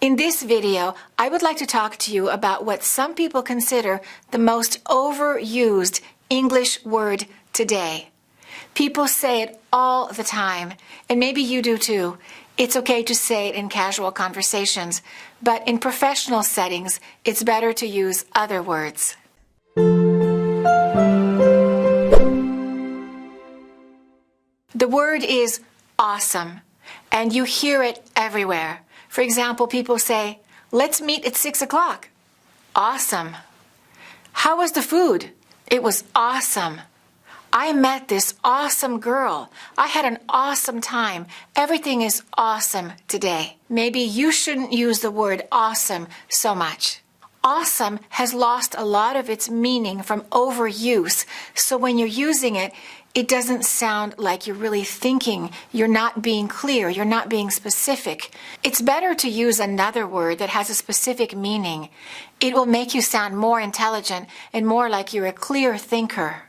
In this video, I would like to talk to you about what some people consider the most overused English word today. People say it all the time, and maybe you do too. It's okay to say it in casual conversations, but in professional settings, it's better to use other words. The word is awesome, and you hear it everywhere. For example, people say, "Let's meet at 6 o'clock." Awesome. How was the food? It was awesome. I met this awesome girl. I had an awesome time. Everything is awesome today. Maybe you shouldn't use the word awesome so much. Awesome has lost a lot of its meaning from overuse, so when you're using it, it doesn't sound like you're really thinking. You're not being clear. You're not being specific. It's better to use another word that has a specific meaning. It will make you sound more intelligent and more like you're a clear thinker.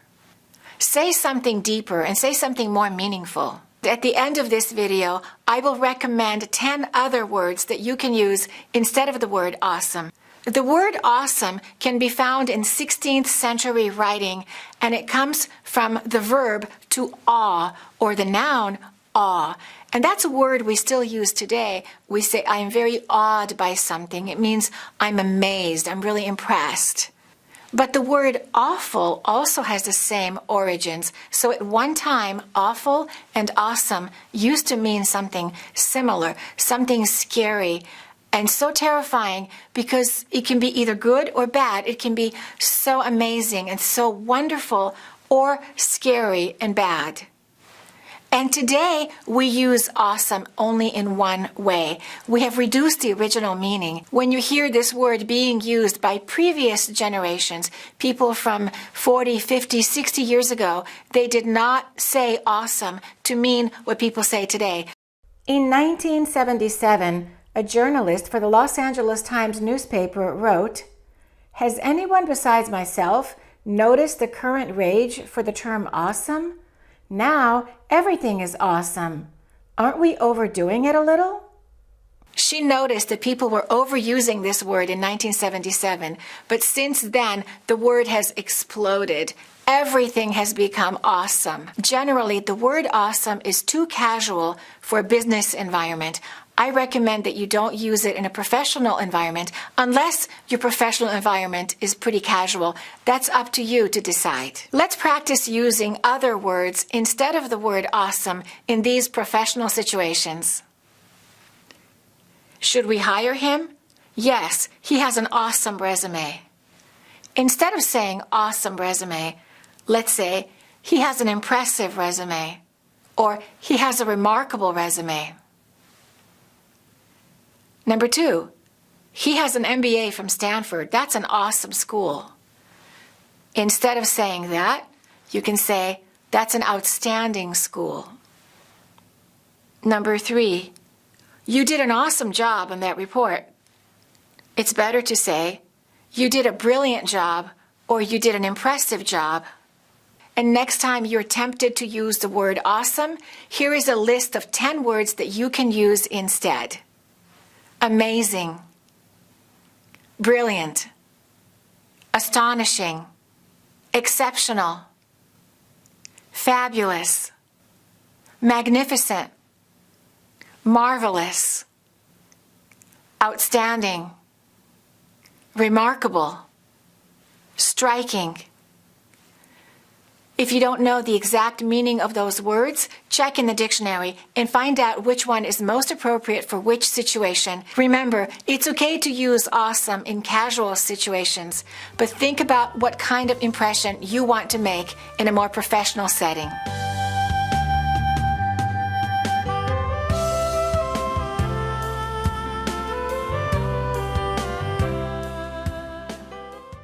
Say something deeper and say something more meaningful. At the end of this video, I will recommend 10 other words that you can use instead of the word awesome. The word awesome can be found in 16th century writing, and it comes from the verb to awe, or the noun awe. And that's a word we still use today. We say, "I am very awed by something." It means I'm amazed, I'm really impressed. But the word awful also has the same origins. So at one time, awful and awesome used to mean something similar, something scary, and so terrifying because it can be either good or bad. It can be so amazing and so wonderful or scary and bad. And today we use awesome only in one way. We have reduced the original meaning. When you hear this word being used by previous generations, people from 40, 50, 60 years ago, they did not say awesome to mean what people say today. In 1977, a journalist for the Los Angeles Times newspaper wrote, "Has anyone besides myself noticed the current rage for the term awesome? Now everything is awesome. Aren't we overdoing it a little?" She noticed that people were overusing this word in 1977, but since then, the word has exploded. Everything has become awesome. Generally, the word awesome is too casual for a business environment. I recommend that you don't use it in a professional environment unless your professional environment is pretty casual. That's up to you to decide. Let's practice using other words instead of the word awesome in these professional situations. Should we hire him? Yes, he has an awesome resume. Instead of saying awesome resume, let's say he has an impressive resume, or he has a remarkable resume. Number 2, he has an MBA from Stanford. That's an awesome school. Instead of saying that, you can say, that's an outstanding school. Number 3, you did an awesome job on that report. It's better to say, you did a brilliant job, or you did an impressive job. And next time you're tempted to use the word awesome, here is a list of 10 words that you can use instead. Amazing, brilliant, astonishing, exceptional, fabulous, magnificent, marvelous, outstanding, remarkable, striking. If you don't know the exact meaning of those words, check in the dictionary and find out which one is most appropriate for which situation. Remember, it's okay to use awesome in casual situations, but think about what kind of impression you want to make in a more professional setting.